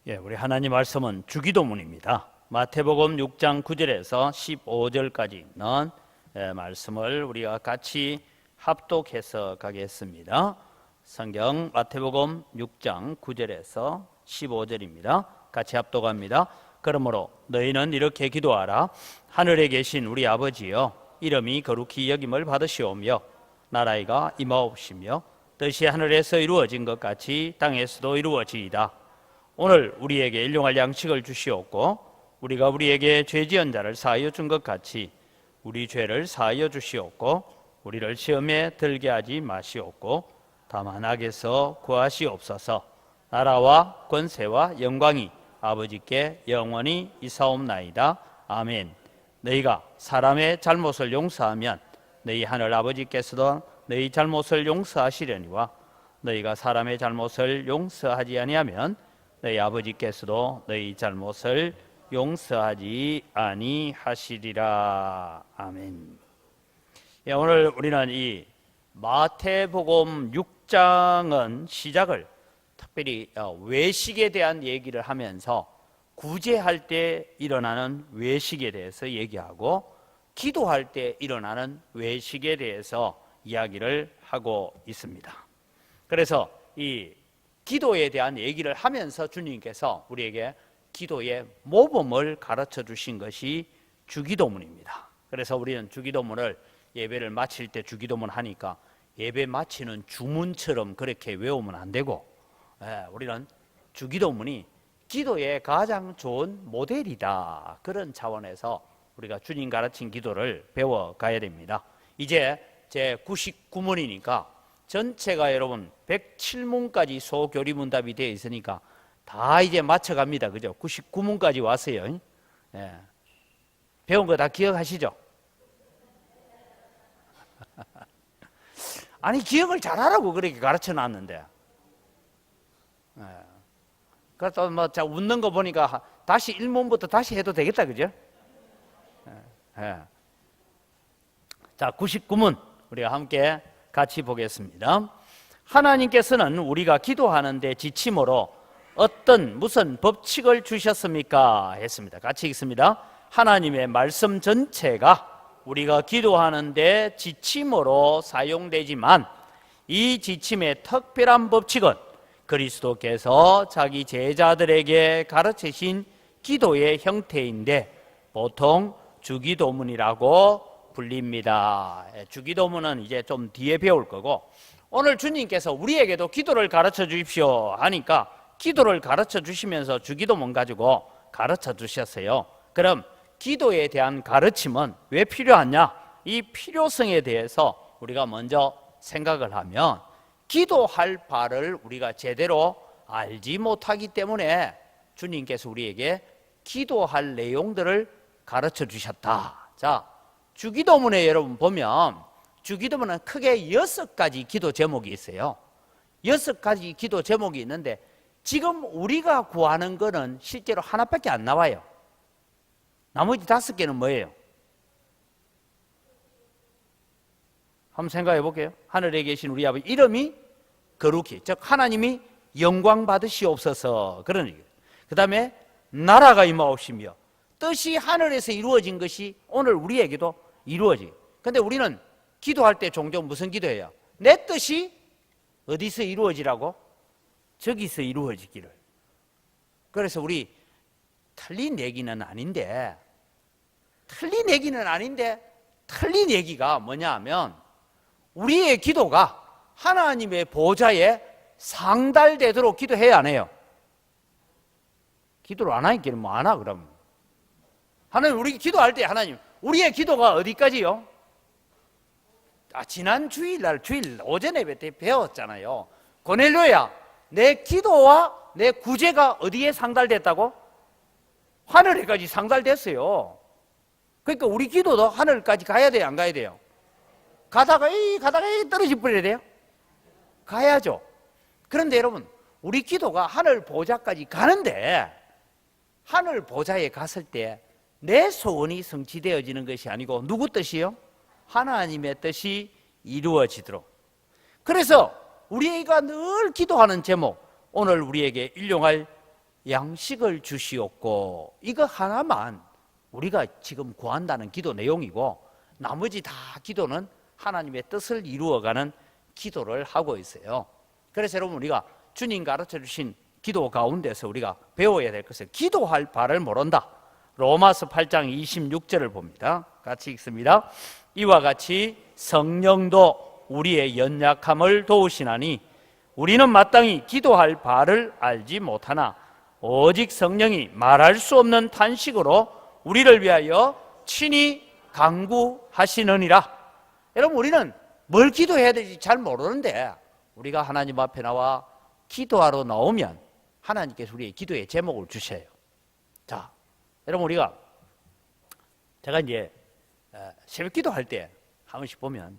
우리 하나님 말씀은 주기도문입니다. 마태복음 6장 9절에서 15절까지 있는 말씀을 우리가 같이 합독해서 가겠습니다. 성경 마태복음 6장 9절에서 15절입니다. 같이 합독합니다. 그러므로 너희는 이렇게 기도하라. 하늘에 계신 우리 아버지여, 이름이 거룩히 여김을 받으시오며 나라가 임하옵시며 뜻이 하늘에서 이루어진 것 같이 땅에서도 이루어지이다. 오늘 우리에게 일용할 양식을 주시옵고 우리가 우리에게 죄 지은 자를 사하여 준 것 같이 우리 죄를 사하여 주시옵고 우리를 시험에 들게 하지 마시옵고 다만 악에서 구하시옵소서. 나라와 권세와 영광이 아버지께 영원히 있사옵나이다. 아멘. 너희가 사람의 잘못을 용서하면 너희 하늘 아버지께서도 너희 잘못을 용서하시려니와 너희가 사람의 잘못을 용서하지 아니하면 너희 아버지께서도 너희 잘못을 용서하지 아니하시리라. 아멘. 오늘 우리는 이 마태복음 6장은 시작을 특별히 외식에 대한 얘기를 하면서 구제할 때 일어나는 외식에 대해서 얘기하고 기도할 때 일어나는 외식에 대해서 이야기를 하고 있습니다. 그래서 이 기도에 대한 얘기를 하면서 주님께서 우리에게 기도의 모범을 가르쳐 주신 것이 주기도문입니다. 그래서 우리는 주기도문을 예배를 마칠 때 주기도문 하니까 예배 마치는 주문처럼 그렇게 외우면 안 되고, 우리는 주기도문이 기도의 가장 좋은 모델이다. 그런 차원에서 우리가 주님 가르친 기도를 배워가야 됩니다. 이제 제 99문이니까 전체가 여러분 107문까지 소교리문답이 되어 있으니까 다 이제 맞춰갑니다. 그죠? 99문까지 왔어요. 배운 거 다 기억하시죠? 아니, 기억을 잘하라고 그렇게 가르쳐 놨는데. 그래서 뭐 자 웃는 거 보니까 다시 1문부터 다시 해도 되겠다. 그죠? 자, 99문 우리가 함께 같이 보겠습니다. 하나님께서는 우리가 기도하는데 지침으로 무슨 법칙을 주셨습니까? 했습니다. 같이 읽습니다. 하나님의 말씀 전체가 우리가 기도하는데 지침으로 사용되지만 이 지침의 특별한 법칙은 그리스도께서 자기 제자들에게 가르치신 기도의 형태인데 보통 주기도문이라고 불립니다. 주기도문은 이제 좀 뒤에 배울 거고, 오늘 주님께서 우리에게도 기도를 가르쳐 주십시오 하니까 기도를 가르쳐 주시면서 주기도문 가지고 가르쳐 주셨어요. 그럼 기도에 대한 가르침은 왜 필요하냐? 이 필요성에 대해서 우리가 먼저 생각을 하면 기도할 바를 우리가 제대로 알지 못하기 때문에 주님께서 우리에게 기도할 내용들을 가르쳐 주셨다. 자, 주기도문에 여러분 보면 주기도문은 크게 6가지 기도 제목이 있어요. 6가지 기도 제목이 있는데 지금 우리가 구하는 거는 실제로 하나밖에 안 나와요. 나머지 5개는 뭐예요? 한번 생각해 볼게요. 하늘에 계신 우리 아버지, 이름이 거룩히, 즉 하나님이 영광 받으시옵소서, 그런 얘기예요. 그 다음에 나라가 임하옵시며 뜻이 하늘에서 이루어진 것이 오늘 우리에게도 이루어지. 근데 우리는 기도할 때 종종 무슨 기도해요? 내 뜻이 어디서 이루어지라고? 저기서 이루어지기를. 그래서 우리 틀린 얘기는 아닌데 틀린 얘기가 뭐냐 하면 우리의 기도가 하나님의 보좌에 상달되도록 기도해야 안 해요? 기도를 안 하니까 뭐 안 하, 그럼. 하나님, 우리 기도할 때 하나님, 우리의 기도가 어디까지요? 지난 주일 오전 예배 때 배웠잖아요. 고넬료야, 내 기도와 내 구제가 어디에 상달됐다고? 하늘에까지 상달됐어요. 그러니까 우리 기도도 하늘까지 가야 돼요, 안 가야 돼요? 가다가 떨어져 버려야 돼요? 가야죠. 그런데 여러분, 우리 기도가 하늘 보좌까지 가는데 하늘 보좌에 갔을 때 내 소원이 성취되어지는 것이 아니고 누구 뜻이요? 하나님의 뜻이 이루어지도록. 그래서 우리가 늘 기도하는 제목, 오늘 우리에게 일용할 양식을 주시옵고, 이거 하나만 우리가 지금 구한다는 기도 내용이고, 나머지 다 기도는 하나님의 뜻을 이루어가는 기도를 하고 있어요. 그래서 여러분, 우리가 주님 가르쳐 주신 기도 가운데서 우리가 배워야 될 것은 기도할 바를 모른다. 로마서 8장 26절을 봅니다. 같이 읽습니다. 이와 같이 성령도 우리의 연약함을 도우시나니 우리는 마땅히 기도할 바를 알지 못하나 오직 성령이 말할 수 없는 탄식으로 우리를 위하여 친히 간구하시느니라. 여러분, 우리는 뭘 기도해야 될지 잘 모르는데 우리가 하나님 앞에 나와 기도하러 나오면 하나님께서 우리의 기도의 제목을 주셔요. 자, 여러분, 제가 이제 새벽 기도할 때 한 번씩 보면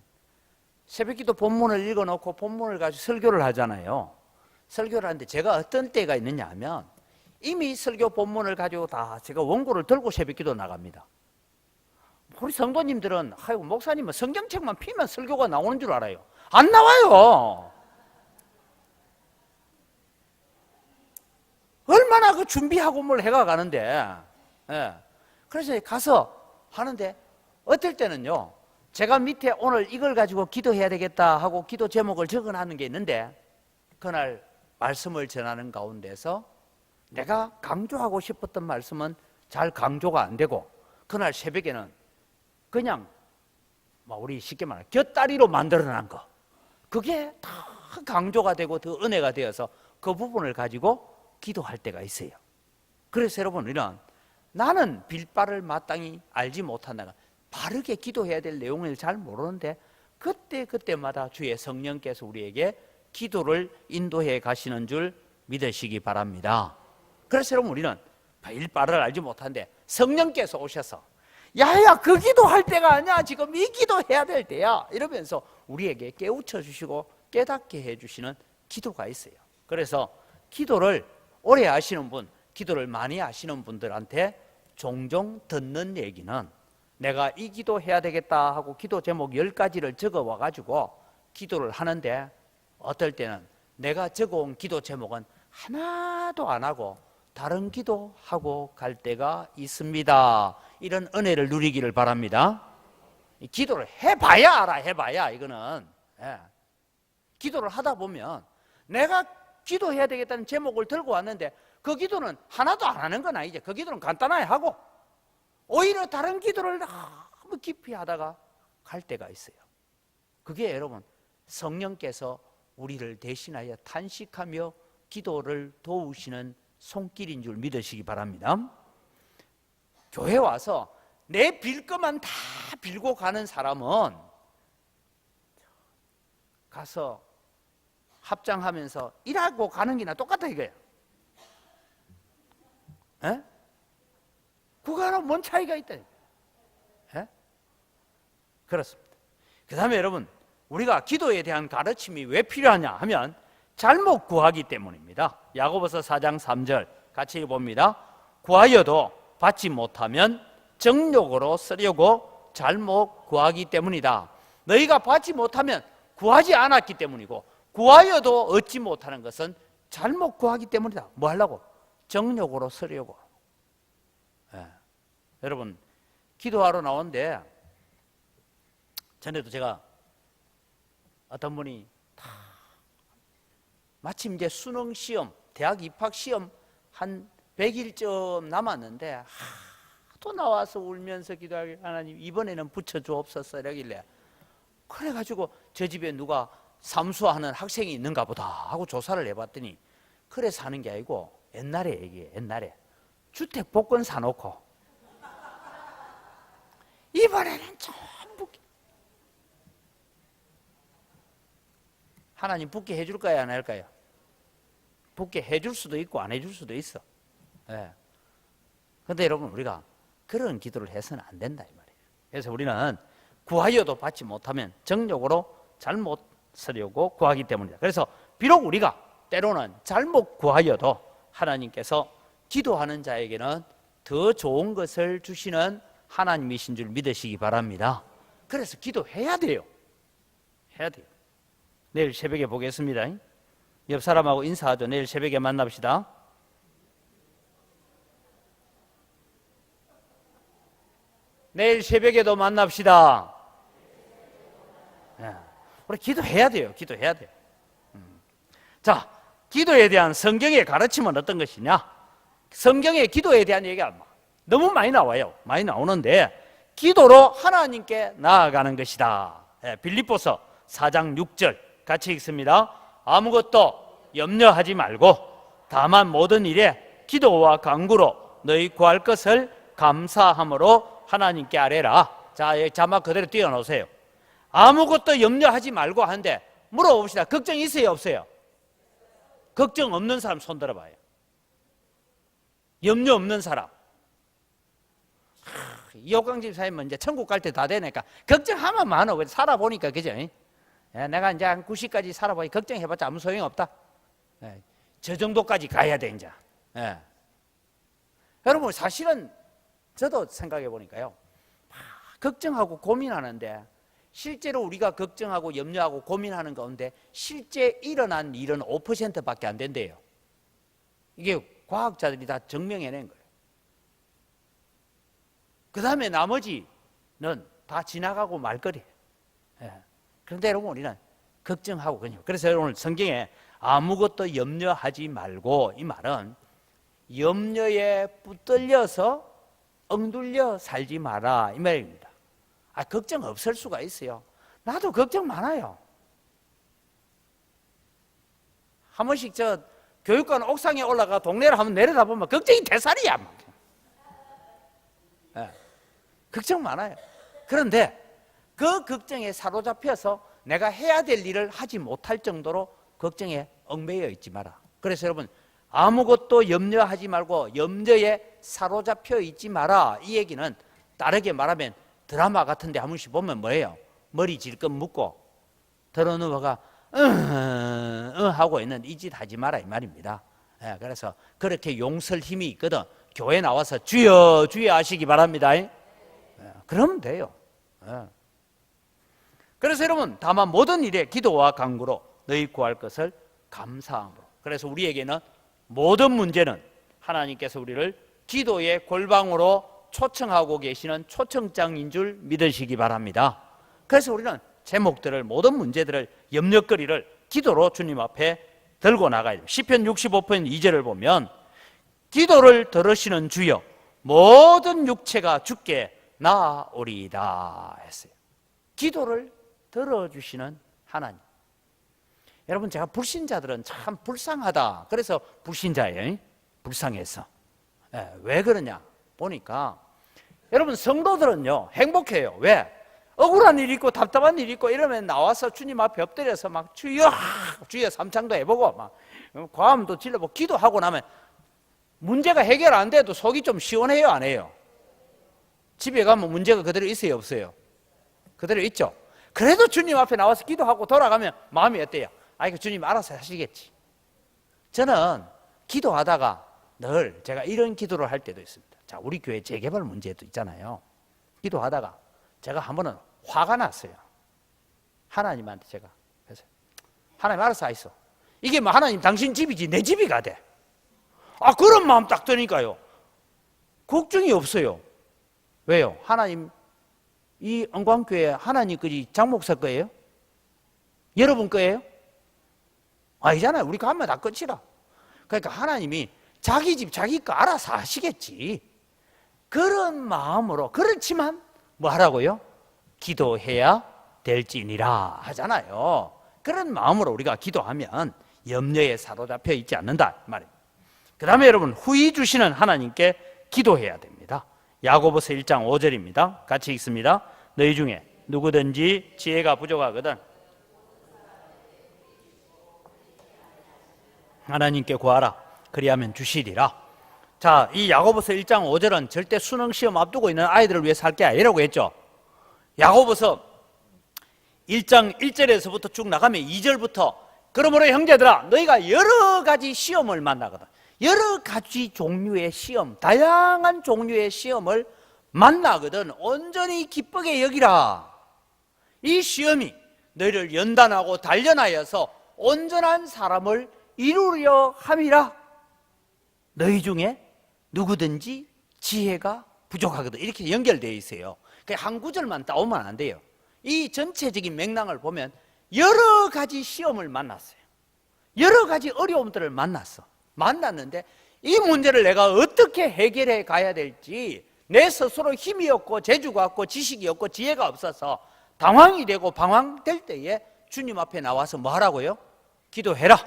새벽 기도 본문을 읽어놓고 본문을 가지고 설교를 하잖아요. 설교를 하는데 제가 어떤 때가 있느냐 하면 이미 설교 본문을 가지고 다 제가 원고를 들고 새벽 기도 나갑니다. 우리 성도님들은 아이고, 목사님은 성경책만 피면 설교가 나오는 줄 알아요. 안 나와요. 얼마나 그 준비하고 뭘 해가 가는데. 예. 그래서 가서 하는데 어떨 때는요, 제가 밑에 오늘 이걸 가지고 기도해야 되겠다 하고 기도 제목을 적어놓는 게 있는데, 그날 말씀을 전하는 가운데서 내가 강조하고 싶었던 말씀은 잘 강조가 안 되고, 그날 새벽에는 그냥 우리 쉽게 말하면 곁다리로 만들어낸 거, 그게 다 강조가 되고 더 은혜가 되어서 그 부분을 가지고 기도할 때가 있어요. 그래서 여러분, 우리는 나는 빌바를 마땅히 알지 못한다가 바르게 기도해야 될 내용을 잘 모르는데 그때마다 주의 성령께서 우리에게 기도를 인도해 가시는 줄 믿으시기 바랍니다. 그래서 여러분, 우리는 빌바를 알지 못하는데 성령께서 오셔서 야야, 그 기도할 때가 아니야, 지금 이 기도해야 될 때야, 이러면서 우리에게 깨우쳐 주시고 깨닫게 해주시는 기도가 있어요. 그래서 기도를 오래 하시는 분, 기도를 많이 하시는 분들한테 종종 듣는 얘기는, 내가 이 기도 해야 되겠다 하고 기도 제목 10가지를 적어와 가지고 기도를 하는데 어떨 때는 내가 적어온 기도 제목은 하나도 안 하고 다른 기도하고 갈 때가 있습니다. 이런 은혜를 누리기를 바랍니다. 기도를 해봐야 알아. 해봐야 이거는. 기도를 하다 보면 내가 기도해야 되겠다는 제목을 들고 왔는데 그 기도는 하나도 안 하는 건 아니죠. 그 기도는 간단하게 하고 오히려 다른 기도를 너무 깊이 하다가 갈 때가 있어요. 그게 여러분, 성령께서 우리를 대신하여 탄식하며 기도를 도우시는 손길인 줄 믿으시기 바랍니다. 교회 와서 내 빌 것만 다 빌고 가는 사람은 가서 합장하면서 일하고 가는 게나 똑같다 이거예요. 그거랑 뭔 차이가 있다. 그렇습니다. 그 다음에 여러분, 우리가 기도에 대한 가르침이 왜 필요하냐 하면 잘못 구하기 때문입니다. 야고보서 4장 3절 같이 읽어봅니다. 구하여도 받지 못하면 정욕으로 쓰려고 잘못 구하기 때문이다. 너희가 받지 못하면 구하지 않았기 때문이고, 구하여도 얻지 못하는 것은 잘못 구하기 때문이다. 뭐 하려고? 정욕으로 쓰려고. 여러분, 기도하러 나오는데 전에도 제가 어떤 분이 마침 이제 수능 시험, 대학 입학 시험 한 100일쯤 남았는데 하도 나와서 울면서 기도하길, 하나님 이번에는 붙여주옵소서 이러길래, 그래가지고 저 집에 누가 삼수하는 학생이 있는가 보다 하고 조사를 해봤더니 그래 사는 게 아니고 옛날에 얘기해. 옛날에 주택 복권 사놓고 이번에는 전부 하나님 붙게 해줄까요, 안 할까요? 붙게 해줄 수도 있고 안 해줄 수도 있어. 그런데 여러분, 우리가 그런 기도를 해서는 안 된다 이 말이에요. 그래서 우리는 구하여도 받지 못하면 정욕으로 잘못 쓰려고 구하기 때문이다. 그래서 비록 우리가 때로는 잘못 구하여도 하나님께서 기도하는 자에게는 더 좋은 것을 주시는 하나님이신 줄 믿으시기 바랍니다. 그래서 기도해야 돼요. 해야 돼요. 내일 새벽에 보겠습니다. 옆 사람하고 인사하죠. 내일 새벽에 만납시다. 내일 새벽에도 만납시다. 예. 우리 기도해야 돼요. 기도해야 돼요. 자, 기도에 대한 성경의 가르침은 어떤 것이냐? 성경에 기도에 대한 얘기가 너무 많이 나와요. 많이 나오는데 기도로 하나님께 나아가는 것이다. 예, 빌립보서 4장 6절 같이 읽습니다. 아무것도 염려하지 말고 다만 모든 일에 기도와 간구로 너희 구할 것을 감사함으로 하나님께 아뢰라. 자, 자막 그대로 띄워놓으세요. 아무것도 염려하지 말고 하는데 물어봅시다. 걱정 있어요, 없어요? 걱정 없는 사람 손 들어봐요. 염려 없는 사람. 이호강 집사님은 이제 천국 갈 때 다 되니까 걱정하면 많어. 살아보니까, 그죠? 내가 이제 한 90까지 살아보니 걱정해봤자 아무 소용이 없다. 저 정도까지 가야 돼, 이제. 여러분, 사실은 저도 생각해 보니까요. 걱정하고 고민하는데 실제로 우리가 걱정하고 염려하고 고민하는 가운데 실제 일어난 일은 5%밖에 안 된대요. 이게 과학자들이 다 증명해낸 거예요. 그 다음에 나머지는 다 지나가고 말 거리예요. 그런데 여러분, 우리는 걱정하고 그냥. 그래서 오늘 성경에 아무것도 염려하지 말고, 이 말은 염려에 붙들려서 엉둘려 살지 마라, 이 말입니다. 걱정 없을 수가 있어요. 나도 걱정 많아요. 한 번씩 저 교육관 옥상에 올라가 동네를 한번 내려다보면 걱정이 대살이야. 걱정 많아요. 그런데 그 걱정에 사로잡혀서 내가 해야 될 일을 하지 못할 정도로 걱정에 얽매여 있지 마라. 그래서 여러분, 아무것도 염려하지 말고 염려에 사로잡혀 있지 마라. 이 얘기는 다르게 말하면 드라마 같은데 한 번씩 보면 뭐예요? 머리 질끈 묶고 들어누워가 하고 있는 이 짓 하지 마라, 이 말입니다. 그래서 그렇게 용설 힘이 있거든. 교회 나와서 주여 주여 하시기 바랍니다. 그러면 돼요. 그래서 여러분, 다만 모든 일에 기도와 간구로 너희 구할 것을 감사함으로. 그래서 우리에게는 모든 문제는 하나님께서 우리를 기도의 골방으로 초청하고 계시는 초청장인 줄 믿으시기 바랍니다. 그래서 우리는 제목들을, 모든 문제들을, 염려거리를 기도로 주님 앞에 들고 나가야 돼요. 시편 65편 2절을 보면 기도를 들으시는 주여 모든 육체가 주께 나아오리이다 했어요. 기도를 들어주시는 하나님. 여러분, 제가 불신자들은 참 불쌍하다. 그래서 불신자예요. 불쌍해서. 왜 그러냐 보니까 여러분, 성도들은요 행복해요. 왜? 억울한 일이 있고 답답한 일이 있고 이러면 나와서 주님 앞에 엎드려서 막 주여 주여 삼창도 해보고 막 과음도 질러보고 기도하고 나면 문제가 해결 안 돼도 속이 좀 시원해요, 안 해요? 집에 가면 문제가 그대로 있어요, 없어요? 그대로 있죠. 그래도 주님 앞에 나와서 기도하고 돌아가면 마음이 어때요? 이거 주님 알아서 하시겠지. 저는 기도하다가 늘 제가 이런 기도를 할 때도 있습니다. 자, 우리 교회 재개발 문제도 있잖아요. 기도하다가 제가 한 번은 화가 났어요. 하나님한테 제가. 그래서 하나님 알아서 하시오. 이게 뭐 하나님 당신 집이지 내 집이 가대. 그런 마음 딱 드니까요. 걱정이 없어요. 왜요? 하나님, 이 은광교회 하나님 거지 장목사 거예요? 여러분 거예요? 아니잖아요. 우리 가면 다 끝이라. 그러니까 하나님이 자기 집 자기 거 알아서 하시겠지. 그런 마음으로. 그렇지만 뭐 하라고요? 기도해야 될지니라 하잖아요. 그런 마음으로 우리가 기도하면 염려에 사로잡혀 있지 않는다 말입니다. 그 다음에 여러분, 후히 주시는 하나님께 기도해야 됩니다. 야고보서 1장 5절입니다. 같이 읽습니다. 너희 중에 누구든지 지혜가 부족하거든 하나님께 구하라. 그리하면 주시리라. 자, 이 야고보서 1장 5절은 절대 수능 시험 앞두고 있는 아이들을 위해서 할 게 아니라고 했죠. 야고보서 1장 1절에서부터 쭉 나가면 2절부터 그러므로 형제들아 너희가 여러 가지 시험을 만나거든. 여러 가지 종류의 시험, 다양한 종류의 시험을 만나거든. 온전히 기쁘게 여기라. 이 시험이 너희를 연단하고 단련하여서 온전한 사람을 이루려 함이라. 너희 중에 누구든지 지혜가 부족하거든. 이렇게 연결되어 있어요. 한 구절만 따오면 안 돼요. 이 전체적인 맥락을 보면 여러 가지 시험을 만났어요. 여러 가지 어려움들을 만났는데 이 문제를 내가 어떻게 해결해 가야 될지 내 스스로 힘이 없고 재주가 없고 지식이 없고 지혜가 없어서 당황이 되고 방황될 때에 주님 앞에 나와서 뭐 하라고요? 기도해라.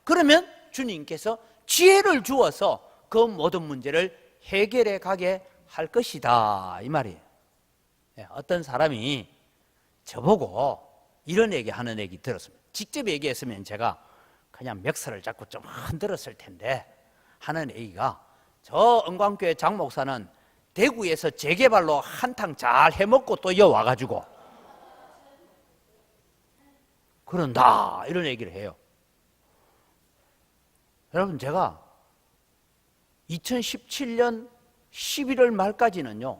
그러면 주님께서 지혜를 주어서 그 모든 문제를 해결해 가게 할 것이다, 이 말이에요. 어떤 사람이 저보고 이런 하는 얘기 들었습니다. 직접 얘기했으면 제가 그냥 멱살을 잡고 좀 흔들었을 텐데, 하는 얘기가, 저 은광교회 장 목사는 대구에서 재개발로 한탕 잘 해먹고 또 와가지고 그런다, 이런 얘기를 해요. 여러분, 제가 2017년 11월 말까지는요,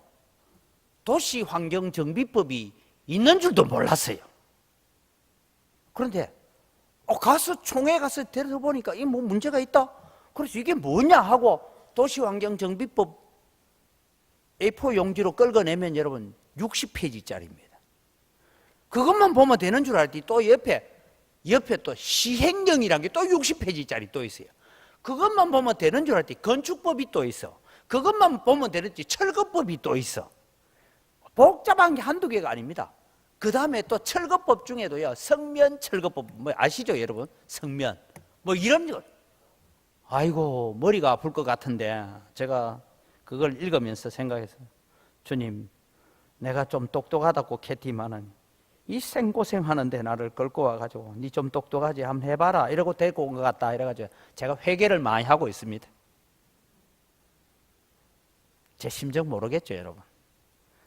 도시환경정비법이 있는 줄도 몰랐어요. 그런데 가서 총회 가서 들어보니까 이 뭐 문제가 있다. 그래서 이게 뭐냐 하고 도시환경정비법 A4 용지로 끌어내면 여러분 60페이지짜리입니다. 그것만 보면 되는 줄 알았더니 또 옆에 또 시행령이라는 게 또 60페이지짜리 또 있어요. 그것만 보면 되는 줄 알았더니 건축법이 또 있어. 그것만 보면 되는지 철거법이 또 있어. 복잡한 게 한두 개가 아닙니다. 그 다음에 또 철거법 중에도요, 성면 철거법, 뭐 아시죠 여러분? 성면 뭐 이런 거. 아이고, 머리가 아플 것 같은데 제가 그걸 읽으면서 생각해서, 주님, 내가 좀 똑똑하다고 캐티만은 이 생고생하는데 나를 끌고 와가지고 니 좀 똑똑하지 한번 해봐라 이러고 데리고 온 것 같다, 이래가지고 제가 회개를 많이 하고 있습니다. 제 심정 모르겠죠 여러분?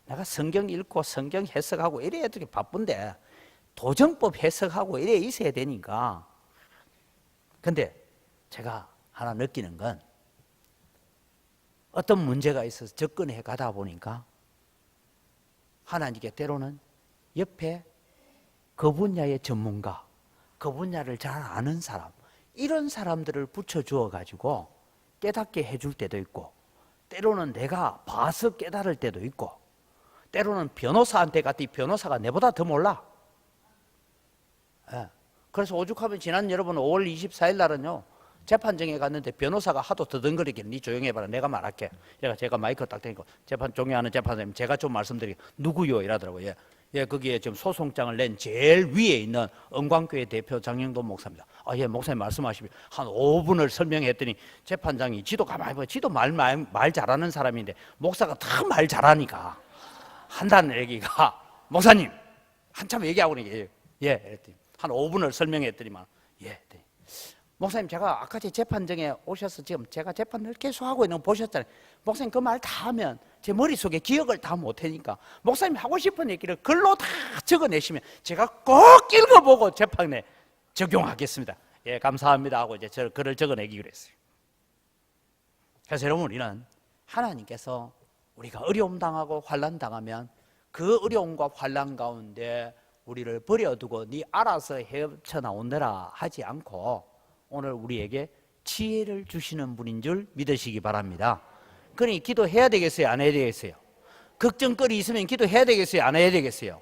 내가 성경 읽고 성경 해석하고 이래야 되게 바쁜데 도정법 해석하고 이래 있어야 되니까. 근데 제가 하나 느끼는 건, 어떤 문제가 있어서 접근해 가다 보니까 하나님께 때로는 옆에 그 분야의 전문가, 그 분야를 잘 아는 사람, 이런 사람들을 붙여주어 가지고 깨닫게 해줄 때도 있고, 때로는 내가 봐서 깨달을 때도 있고, 때로는 변호사한테 갔더니 변호사가 내보다 더 몰라. 그래서 오죽하면 지난 여러분 5월 24일 날은요, 재판정에 갔는데 변호사가 하도 더듬거리길래 니 조용히 해봐라, 내가 말할게. 제가 마이크 딱 대니까 재판 종료하는 재판장님, 제가 좀 말씀드리게, 누구요? 이러더라고요. 거기에 지금 소송장을 낸 제일 위에 있는 은광교회 대표 장영돈 목사입니다. 목사님 말씀하시면 한 5분을 설명했더니 재판장이, 지도 가만히 보면 지도 말 잘하는 사람인데 목사가 다 말 잘하니까 한다는 얘기가, 목사님 한참 얘기하고 있는 게 그랬더니 한 5분을 설명했더니만 목사님, 제가 아까 제 재판정에 오셔서 지금 제가 재판을 계속 하고 있는 거 보셨잖아요. 목사님 그 말 다 하면 제 머릿속에 기억을 다 못하니까 목사님 하고 싶은 얘기를 글로 다 적어내시면 제가 꼭 읽어보고 재판에 적용하겠습니다. 감사합니다 하고 이제 저 글을 적어내기로 했어요. 그래서 여러분, 우리는 하나님께서 우리가 어려움 당하고 환난 당하면 그 어려움과 환난 가운데 우리를 버려두고 네 알아서 헤쳐 나오느라 하지 않고 오늘 우리에게 지혜를 주시는 분인 줄 믿으시기 바랍니다. 그러니 기도해야 되겠어요? 안 해야 되겠어요? 걱정거리 있으면 기도해야 되겠어요? 안 해야 되겠어요?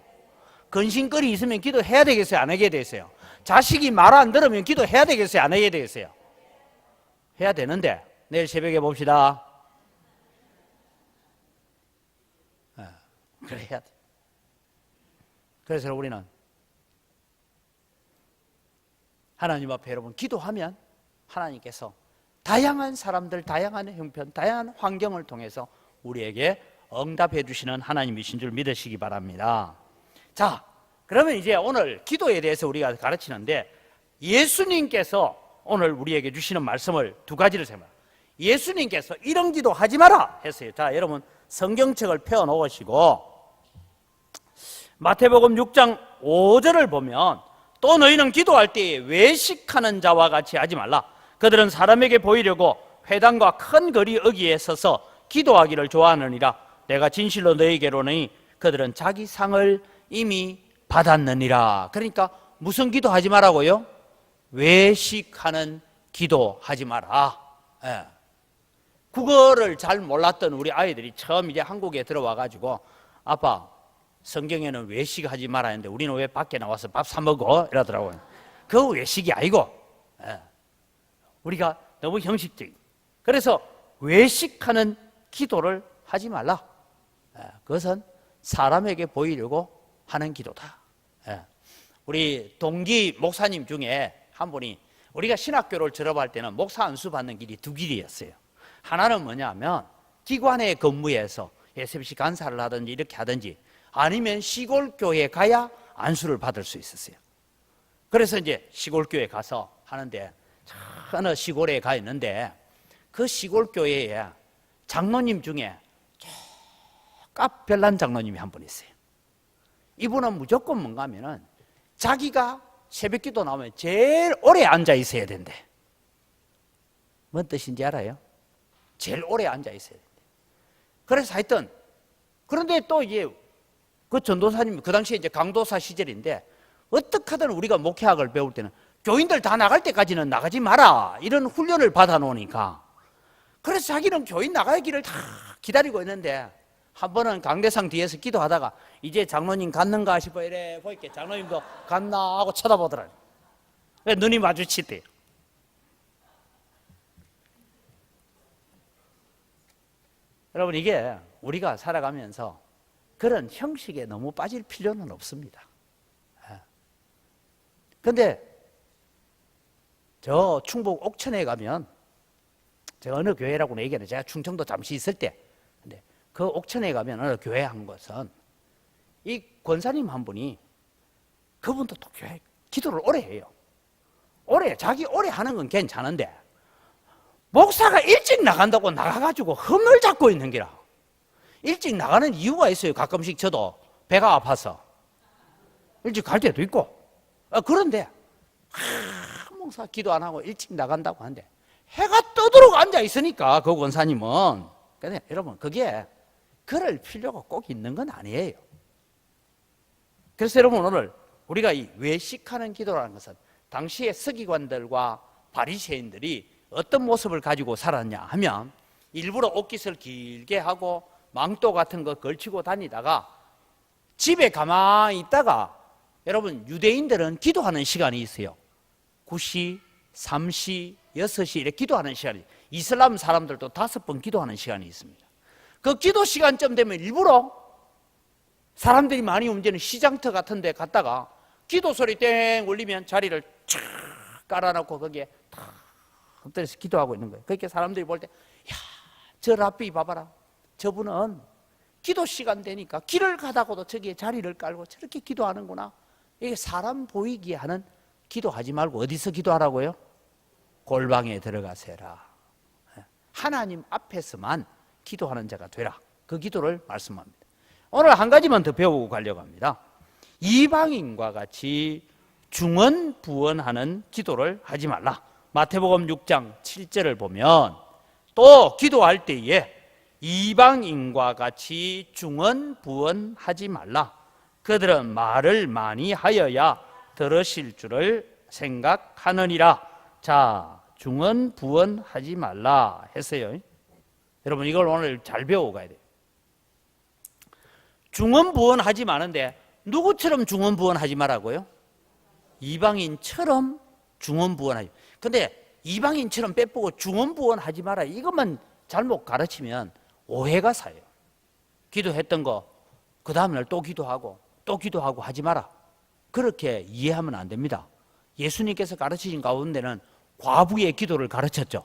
근심거리 있으면 기도해야 되겠어요? 안 하게 되겠어요? 자식이 말 안 들으면 기도해야 되겠어요? 안 하게 되겠어요? 해야 되는데 내일 새벽에 봅시다. 그래, 해야 돼. 그래서 우리는 하나님 앞에 여러분 기도하면 하나님께서 다양한 사람들, 다양한 형편, 다양한 환경을 통해서 우리에게 응답해 주시는 하나님이신 줄 믿으시기 바랍니다. 자, 그러면 이제 오늘 기도에 대해서 우리가 가르치는데, 예수님께서 오늘 우리에게 주시는 말씀을 두 가지를 생각합니다. 예수님께서 이런 기도 하지 마라 했어요. 자, 여러분 성경책을 펴 놓으시고 마태복음 6장 5절을 보면, 또 너희는 기도할 때에 외식하는 자와 같이 하지 말라. 그들은 사람에게 보이려고 회당과 큰 거리 어귀에 서서 기도하기를 좋아하느니라. 내가 진실로 너희에게로니 그들은 자기 상을 이미 받았느니라. 그러니까 무슨 기도하지 마라고요? 외식하는 기도하지 마라. 국어를 잘 몰랐던 우리 아이들이 처음 이제 한국에 들어와 가지고 아빠 성경에는 외식하지 말아 했는데 우리는 왜 밖에 나와서 밥 사 먹어? 이러더라고요. 그거 외식이 아니고 우리가 너무 형식적인, 그래서 외식하는 기도를 하지 말라. 그것은 사람에게 보이려고 하는 기도다. 우리 동기 목사님 중에 한 분이 우리가 신학교를 졸업할 때는 목사 안수 받는 길이 두 길이었어요. 하나는 뭐냐면 기관에 근무해서 SBC 간사를 하든지 이렇게 하든지 아니면 시골교회에 가야 안수를 받을 수 있었어요. 그래서 이제 시골교회 가서 하는데 어느 시골에 가 있는데 그 시골교회에 장로님 중에 깝별난 장로님이 한 분 있어요. 이분은 무조건 뭔가 하면은 자기가 새벽기도 나오면 제일 오래 앉아 있어야 된대. 뭔 뜻인지 알아요? 제일 오래 앉아 있어야 된대. 그래서 하여튼 그런데 또 이제 그 전도사님 그 당시에 이제 강도사 시절인데 어떻게 하든 우리가 목회학을 배울 때는 교인들 다 나갈 때까지는 나가지 마라 이런 훈련을 받아 놓으니까 그래서 자기는 교인 나가기를 다 기다리고 있는데 한 번은 강대상 뒤에서 기도하다가 이제 장로님 갔는가 싶어 이래 보니까 장로님도 갔나 하고 쳐다보더라고요. 눈이 마주치대요. 여러분 이게 우리가 살아가면서 그런 형식에 너무 빠질 필요는 없습니다. 그런데 저 충북 옥천에 가면 제가 어느 교회라고는 얘기하는데 제가 충청도 잠시 있을 때 근데 그 옥천에 가면 어느 교회 한 것은 이 권사님 한 분이 그분도 또 교회 기도를 오래 해요. 자기 오래 하는 건 괜찮은데 목사가 일찍 나간다고 나가가지고 흠을 잡고 있는 기라. 일찍 나가는 이유가 있어요. 가끔씩 저도 배가 아파서 일찍 갈 때도 있고 그런데 목사 기도 안 하고 일찍 나간다고 하는데 해가 떠도록 앉아 있으니까 그 권사님은 근데 여러분 그게 그럴 필요가 꼭 있는 건 아니에요. 그래서 여러분 오늘 우리가 이 외식하는 기도라는 것은 당시의 서기관들과 바리새인들이 어떤 모습을 가지고 살았냐 하면 일부러 옷깃을 길게 하고 망토 같은 거 걸치고 다니다가 집에 가만히 있다가 여러분 유대인들은 기도하는 시간이 있어요. 9시, 3시, 6시 이렇게 기도하는 시간이 이슬람 사람들도 5번 기도하는 시간이 있습니다. 그 기도 시간쯤 되면 일부러 사람들이 많이 움직이는 시장터 같은 데 갔다가 기도 소리 땡 울리면 자리를 쫙 깔아놓고 거기에 탁 엎드려서 기도하고 있는 거예요. 그렇게 사람들이 볼 때 야, 저 랍비 봐봐라. 저분은 기도 시간 되니까 길을 가다가도 저기에 자리를 깔고 저렇게 기도하는구나. 이게 사람 보이게 하는 기도하지 말고 어디서 기도하라고요? 골방에 들어가서 해라. 하나님 앞에서만 기도하는 자가 되라. 그 기도를 말씀합니다. 오늘 한 가지만 더 배우고 가려고 합니다. 이방인과 같이 중언부언하는 기도를 하지 말라. 마태복음 6장 7절을 보면 또 기도할 때에 이방인과 같이 중언부언하지 말라. 그들은 말을 많이 하여야 들으실 줄을 생각하느니라. 자, 중언부언하지 말라 했어요. 여러분 이걸 오늘 잘 배우고 가야 돼요. 중언부언하지 마는데 누구처럼 중언부언하지 말라고요? 이방인처럼 중언부언하지. 근데 이방인처럼 빼보고 중언부언하지 마라 이것만 잘못 가르치면 오해가 사요. 기도했던 거 그 다음날 또 기도하고 하지 마라. 그렇게 이해하면 안 됩니다. 예수님께서 가르치신 가운데는 과부의 기도를 가르쳤죠.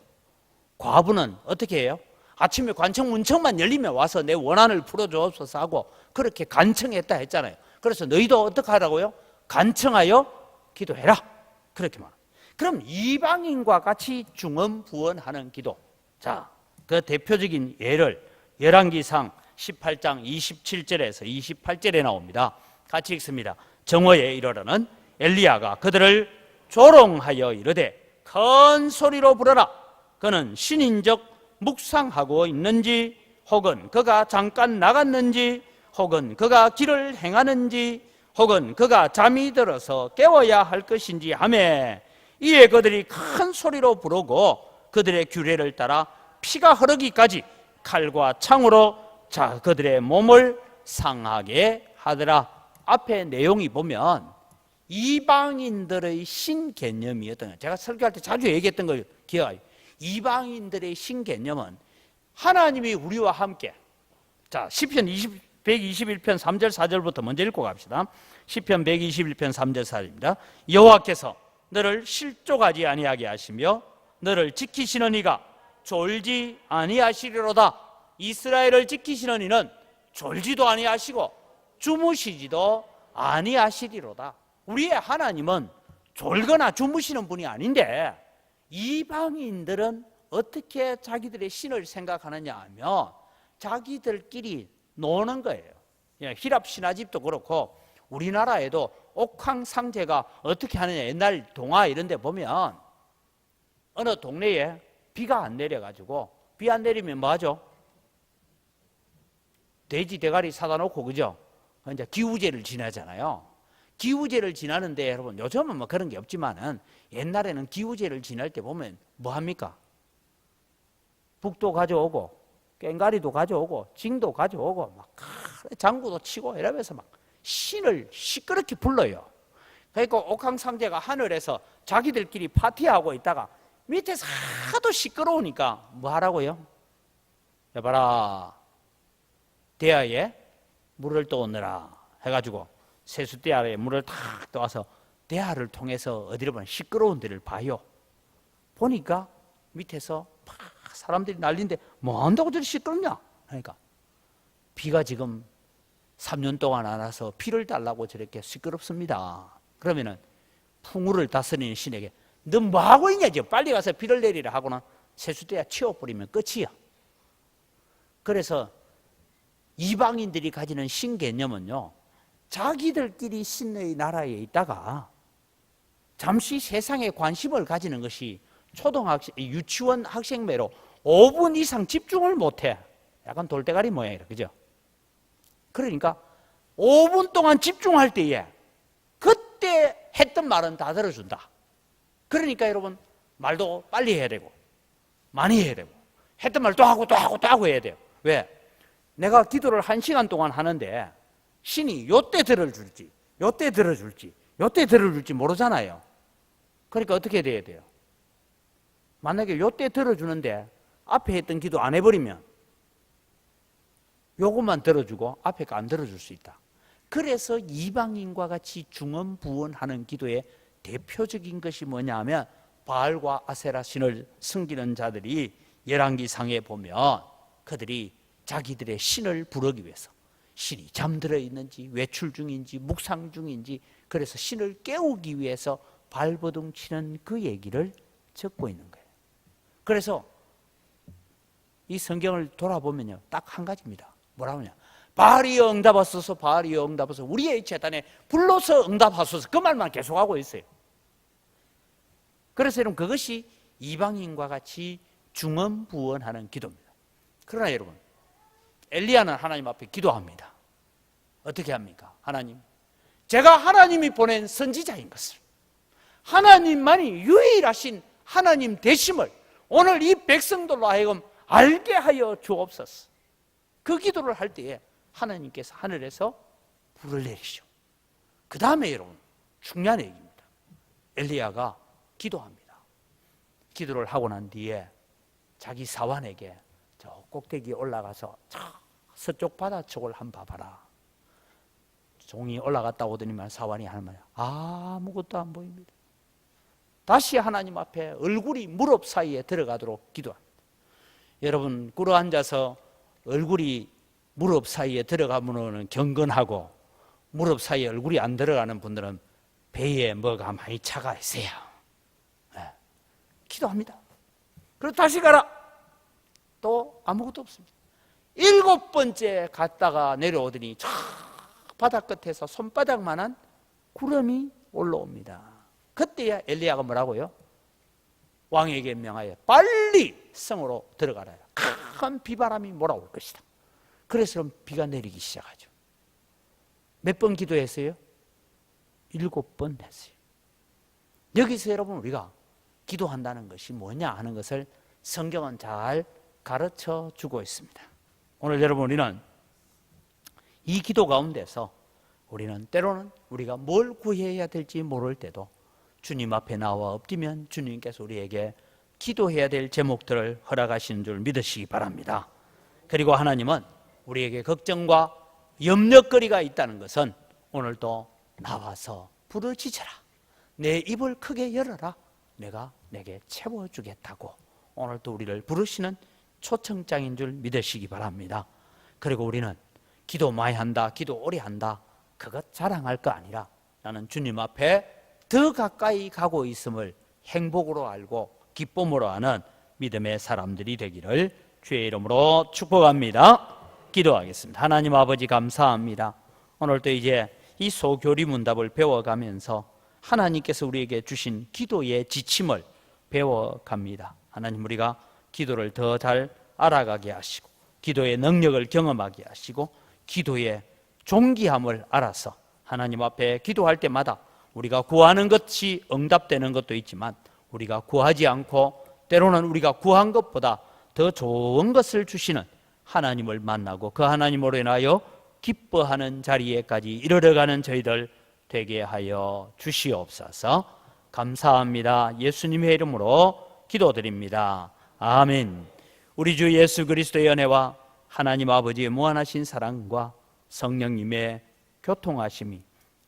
과부는 어떻게 해요? 아침에 관청 문청만 열리면 와서 내 원한을 풀어주옵소서 하고 그렇게 간청했다 했잖아요. 그래서 너희도 어떻게 하라고요? 간청하여 기도해라. 그렇게 말합니다. 그럼 이방인과 같이 중언부언하는 기도. 자, 그 대표적인 예를 열왕기상 18장 27절에서 28절에 나옵니다. 같이 읽습니다. 정오에 이르러는 엘리야가 그들을 조롱하여 이르되 큰 소리로 부르라. 그는 신인적 묵상하고 있는지 혹은 그가 잠깐 나갔는지 혹은 그가 길을 행하는지 혹은 그가 잠이 들어서 깨워야 할 것인지 하매 이에 그들이 큰 소리로 부르고 그들의 규례를 따라 피가 흐르기까지 칼과 창으로 그들의 몸을 상하게 하더라. 앞에 내용이 보면 이방인들의 신개념이었던 거예요. 제가 설교할 때 자주 얘기했던 걸 기억해요. 이방인들의 신개념은 하나님이 우리와 함께, 자, 시편 121편 3절 4절부터 먼저 읽고 갑시다. 시편 121편 3절 4절입니다. 여호와께서 너를 실족하지 아니하게 하시며 너를 지키시는 이가 졸지 아니하시리로다. 이스라엘을 지키시는 이는 졸지도 아니하시고 주무시지도 아니하시리로다. 우리의 하나님은 졸거나 주무시는 분이 아닌데 이방인들은 어떻게 자기들의 신을 생각하느냐 하면 자기들끼리 노는 거예요. 히랍 신화집도 그렇고 우리나라에도 옥황상제가 어떻게 하느냐, 옛날 동화 이런 데 보면 어느 동네에 비가 안 내려가지고, 비 안 내리면 뭐 하죠? 돼지 대가리 사다 놓고, 그죠? 이제 기우제를 지내잖아요. 기우제를 지나는데 여러분, 요즘은 뭐 그런 게 없지만은 옛날에는 기우제를 지날 때 보면 뭐 합니까? 북도 가져오고 꽹가리도 가져오고 징도 가져오고 막 장구도 치고 이러면서 막 신을 시끄럽게 불러요. 그러니까 옥황상제가 하늘에서 자기들끼리 파티하고 있다가 밑에서 하도 시끄러우니까 뭐 하라고요? 여봐라, 대야에 물을 떠오느라 해가지고 세숫대야에 물을 탁 떠와서 대야를 통해서 어디를 보면 시끄러운 데를 봐요. 보니까 밑에서 막 사람들이 난리인데 뭐 한다고 저리 시끄럽냐? 그러니까 비가 지금 3년 동안 안 와서 비를 달라고 저렇게 시끄럽습니다. 그러면은 풍우를 다스리는 신에게 너 뭐하고 있냐, 지금 빨리 가서 비를 내리라 하고는 세숫대야 치워버리면 끝이야. 그래서 이방인들이 가지는 신개념은요, 자기들끼리 신의 나라에 있다가 잠시 세상에 관심을 가지는 것이 초등학생, 유치원 학생매로 5분 이상 집중을 못해. 약간 돌대가리 모양이라, 그죠? 그러니까 5분 동안 집중할 때에 그때 했던 말은 다 들어준다. 그러니까 여러분, 말도 빨리 해야 되고 많이 해야 되고 했던 말 또 하고 또 하고 또 하고 해야 돼요. 왜? 내가 기도를 1시간 동안 하는데 신이 요때 들어줄지 요때 들어줄지 요때 들어줄지 모르잖아요. 그러니까 어떻게 돼야 돼요? 만약에 요때 들어주는데 앞에 했던 기도 안 해버리면 요것만 들어주고 앞에 거 안 들어줄 수 있다. 그래서 이방인과 같이 중언부언하는 기도의 대표적인 것이 뭐냐 하면 바알과 아세라 신을 섬기는 자들이 열왕기상에 보면 그들이 자기들의 신을 부르기 위해서 신이 잠들어 있는지 외출 중인지 묵상 중인지, 그래서 신을 깨우기 위해서 발버둥 치는 그 얘기를 적고 있는 거예요. 그래서 이 성경을 돌아보면요, 딱 한 가지입니다. 뭐라고 하냐? 바알이여 응답하소서, 바알이여 응답하소서, 우리의 재단에 불러서 응답하소서, 그 말만 계속하고 있어요. 그래서 여러분, 그것이 이방인과 같이 중언부언하는 기도입니다. 그러나 여러분, 엘리야는 하나님 앞에 기도합니다. 어떻게 합니까? 하나님, 제가 하나님이 보낸 선지자인 것을, 하나님만이 유일하신 하나님 되심을 오늘 이 백성들로 하여금 알게 하여 주옵소서. 그 기도를 할 때에 하나님께서 하늘에서 불을 내리시오. 그 다음에 여러분, 중요한 얘기입니다. 엘리야가 기도합니다. 기도를 하고 난 뒤에 자기 사환에게 저 꼭대기에 올라가서 저 서쪽 바다 쪽을 한번 봐봐라. 종이 올라갔다 오더니만 사환이 하는 말이야, 아무것도 안 보입니다. 다시 하나님 앞에 얼굴이 무릎 사이에 들어가도록 기도합니다. 여러분, 꿇어 앉아서 얼굴이 무릎 사이에 들어가면 경건하고, 무릎 사이에 얼굴이 안 들어가는 분들은 배에 뭐가 많이 차가 있어요. 네. 기도합니다. 그리고 다시 가라. 또 아무것도 없습니다. 7번째 갔다가 내려오더니 저 바다 끝에서 손바닥만한 구름이 올라옵니다. 그때야 엘리야가 뭐라고요? 왕에게 명하여 빨리 성으로 들어가라. 큰 비바람이 몰아올 것이다. 그래서 비가 내리기 시작하죠. 몇 번 기도했어요? 7번 했어요. 여기서 여러분, 우리가 기도한다는 것이 뭐냐 하는 것을 성경은 잘 가르쳐 주고 있습니다. 오늘 여러분, 우리는 이 기도 가운데서 우리는 때로는 우리가 뭘 구해야 될지 모를 때도 주님 앞에 나와 엎드리면 주님께서 우리에게 기도해야 될 제목들을 허락하시는 줄 믿으시기 바랍니다. 그리고 하나님은 우리에게 걱정과 염려거리가 있다는 것은 오늘도 나와서 부르짖어라, 내 입을 크게 열어라, 내가 내게 채워주겠다고 오늘도 우리를 부르시는 초청장인 줄 믿으시기 바랍니다. 그리고 우리는 기도 많이 한다, 기도 오래 한다, 그것 자랑할 거 아니라 나는 주님 앞에 더 가까이 가고 있음을 행복으로 알고 기쁨으로 하는 믿음의 사람들이 되기를 주의 이름으로 축복합니다. 기도하겠습니다. 하나님 아버지, 감사합니다. 오늘도 이제 이 소교리 문답을 배워가면서 하나님께서 우리에게 주신 기도의 지침을 배워갑니다. 하나님, 우리가 기도를 더 잘 알아가게 하시고 기도의 능력을 경험하게 하시고 기도의 존귀함을 알아서 하나님 앞에 기도할 때마다 우리가 구하는 것이 응답되는 것도 있지만 우리가 구하지 않고 때로는 우리가 구한 것보다 더 좋은 것을 주시는 하나님을 만나고 그 하나님으로 인하여 기뻐하는 자리에까지 이르러가는 저희들 되게 하여 주시옵소서. 감사합니다. 예수님의 이름으로 기도드립니다. 아멘. 우리 주 예수 그리스도의 은혜와 하나님 아버지의 무한하신 사랑과 성령님의 교통하심이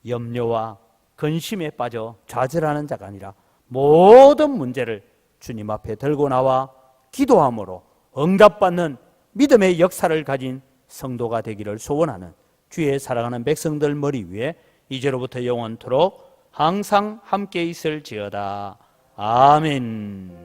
염려와 근심에 빠져 좌절하는 자가 아니라 모든 문제를 주님 앞에 들고 나와 기도함으로 응답받는 믿음의 역사를 가진 성도가 되기를 소원하는 주의 사랑하는 백성들 머리 위에 이제로부터 영원토록 항상 함께 있을지어다. 아멘.